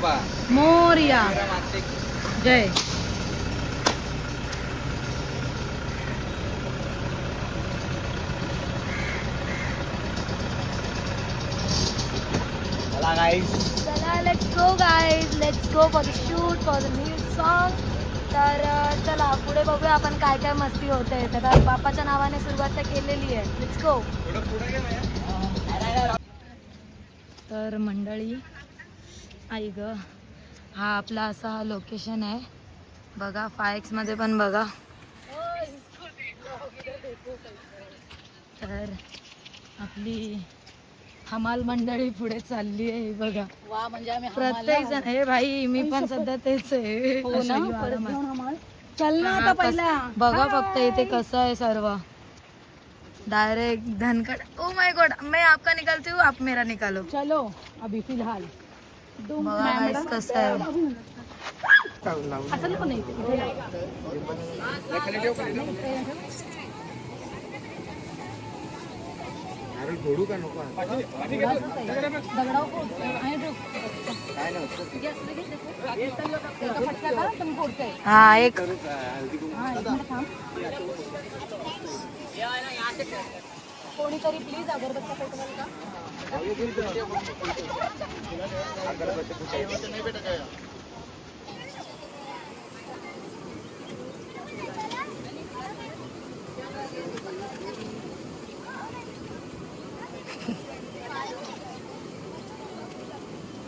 बाप्पा मोरया. जय. चला let's go guys, let's go for the shoot for the new song. तर चला पुढे बघूया आपण काय काय मस्ती होते. तर बाप्पाच्या नावाने सुरुवात तर केलेली आहे. Let's go. तर मंडळी आई ग, हा आपला असा लोकेशन आहे बघा. 5X मध्ये पण बघा. तर आपली हमाल मंडळी पुढे चालली आहे बघा. वा म्हणजे आम्ही प्रत्येक जण. हे भाई मी पण सध्या तेच आहे. चल ना आता पहिला बघा फक्त इथे कसं आहे सर्व. Direct Dhankhar. Oh my God, मैं आपका निकालती हूँ, आप मेरा निकालो. चलो अभी फिलहाल बघा guys कसं आहे. असं पण घोडू का नको हा एक कोणीतरी प्लीज अगरबत्त्या पेटवाल का?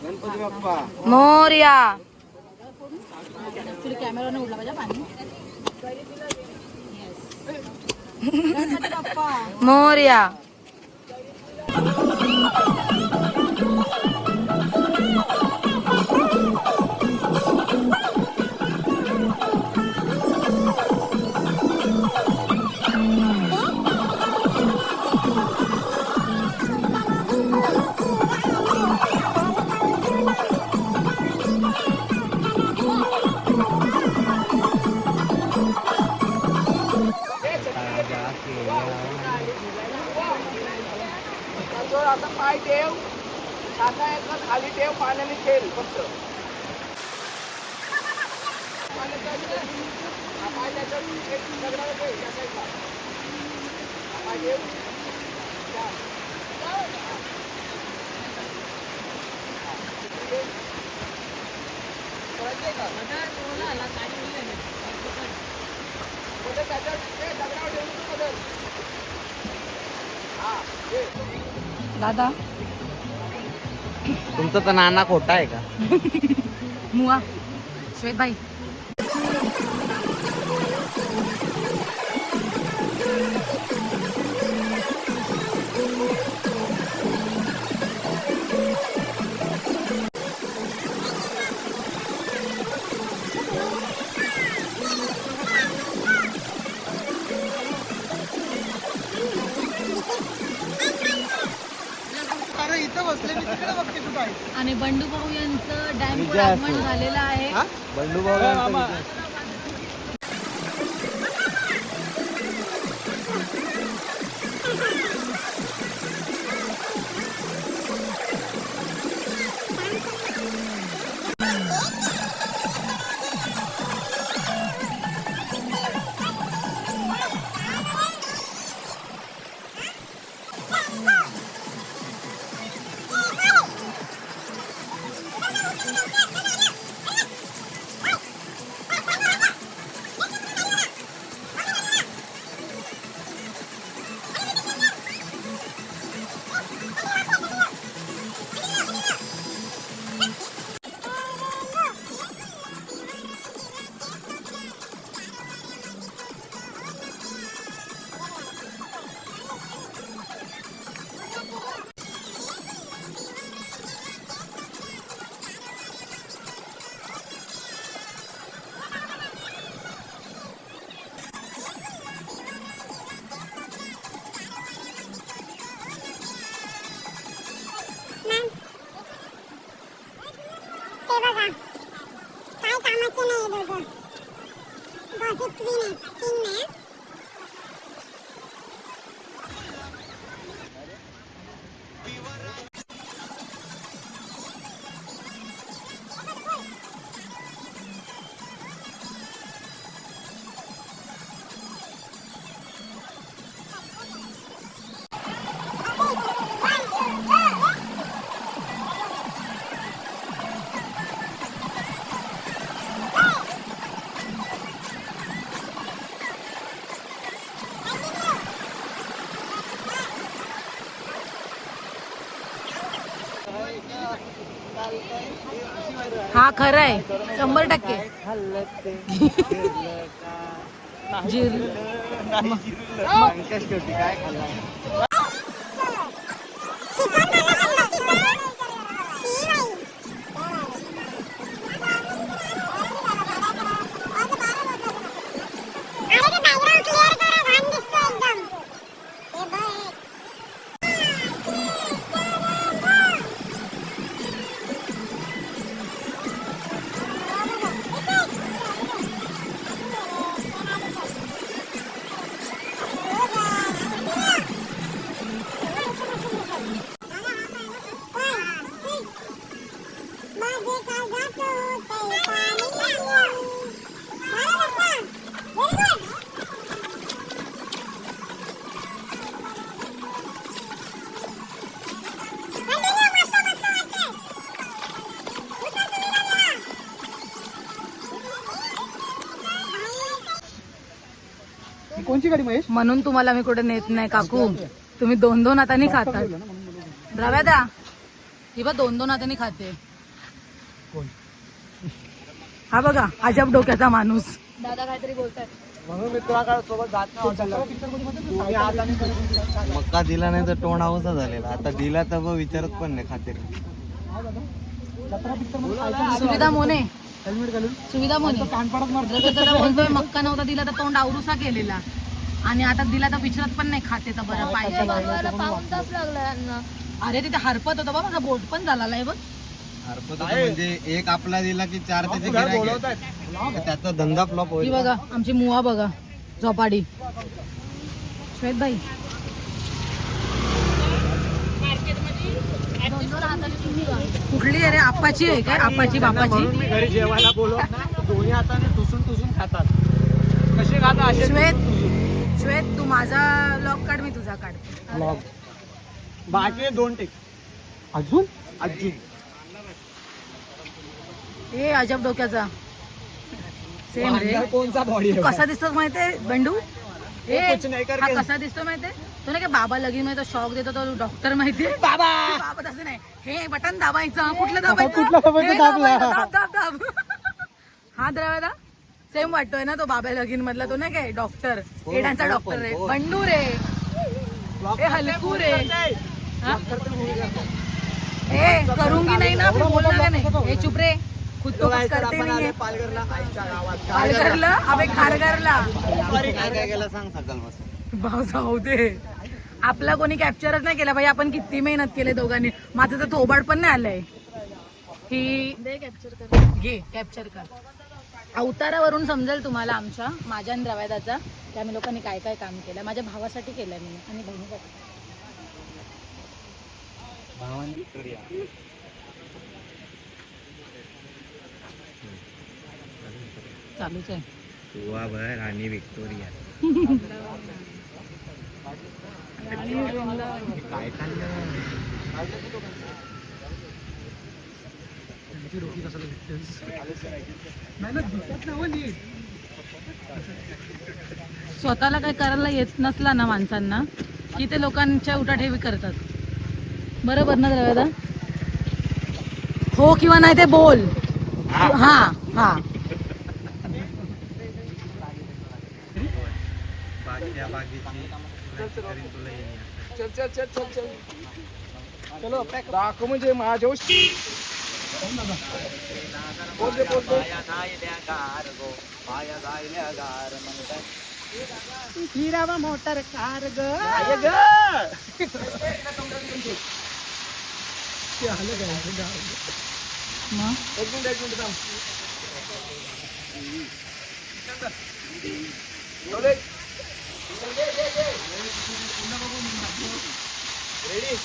गणपती बाप्पा मोरया. ऍक्च्युली कॅमेराने उडला पाहिजे पाणी. गणपती बाप्पा मोरया. आता पाय ठेव, टाका एकच खाली ठेव, पाण्याने खेळ फक्त. पाय त्याच्यात एक दगडावर ठेव, त्या साईडला. पाय ठेव. कळतंय का? त्याच्यात दगडावर ठेवून तू बदल. हा दादा तुमचा तर नाना खोटा आहे का? मुआ श्वेत भाई. आणि बंडू भाऊ यांचं डॅम वर आगमन झालेलं आहे. बंडू भाऊ हा खरं आहे 100%. काय खाल्लं कोणची गाडी महेश? म्हणून तुम्हाला मी कुठे नेत नाही काकू. तुम्ही 2-2 हातांनी खातात. द्रव्यादा ही बघ 2-2 हातांनी खाते. हा बघा अजब डोक्याचा माणूस. दादा काहीतरी बोलतात म्हणून मी तुला सोबत जात मक्का दिला नाही तर तोंड आवसा झालेला. आता दिला तर विचारत पण नाही खाते. सुविधा मोने हेल्मेट घालून सुविधा मोने दादा बोलतोय मक्का नव्हता दिला तर तोंड आवरूसा केलेला आणि आता दिला तर विचारत पण नाही खाते तर बरं पाहिजे. पाऊण तास लागला यांना. अरे तिथे हरपत होतं बा माझा बोट पण झाला आहे बघ. हरपत होतं म्हणजे एक आपला दिला की 4 त्याचे गिऱ्हाईक आहेत. त्याचा धंदा फ्लॉप ही होईल. बघा आमची मुवा बघा झोपाडी. श्वेत भाई कुठली अरे आप्पाची आहे काय? आप्पाची बापाची. म्हणून मी घरी जेवायला बोलवत ना दोन्ही हाताने टुसून टुसून खातात. कसे खाता असे श्वेत तू माझा लॉक काढ मी तुझा काढते. ब्लॉग बाकी 2 टेक अजून ए अजब डोक्याचा सेम रे. कोणचा बॉडी कसा दिसतो माहितीये बंडू? ए कुछ नाही कर हा कसा दिसतो माहितीये? तो नाही का बाबा लगीन मध्ये शॉक देतो तो डॉक्टर माहितीये? बाबा तसं नाही. हे बटन दाबायचं. कुठलं दाबायचं? हे दाबायचं. दाब दाब दाब. हा द्रव्यादा सेम वाटतोय ना तो बाबा लगीन मधला तो नाही काय डॉक्टर येड्यांचा डॉक्टर रे बंडू रे. ए हलकू रे. ए करूंगी नाही ना बोलना का नाही. हे चुप रे खुद तो कुछ करते नहीं है. पालघरला अबे खारघरला काय केलं सांग सकाळपासून. भाऊ जाऊ दे. आपला कोणी कॅप्चरच नाही केला भाई. आपण किती मेहनत केले दोघांनी. माझं तर थोबाड पण नाही आलंय. ही कॅप्चर कर घे कॅप्चर कर. अवतारावरून समजेल तुम्हाला आमच्या माझ्या आणि द्रव्यादाचा की आम्ही लोकांनी काय काय काम केलं. माझ्या भावासाठी केलंय मी आणि बहिणीसाठी. चालूच आहे. भर आणि विक्टोरिया काय खाल्लं. स्वतःला काही करायला येत नसला ना माणसांना की ते लोकांच्या उठाठेवी करतात. बरोबर ना द्रव्यादा? हो किंवा नाही ते बोल. हा हा चलो दाखव म्हणजे माझ्या हिरावा मोटर कार ग. एक मिनिट रेडी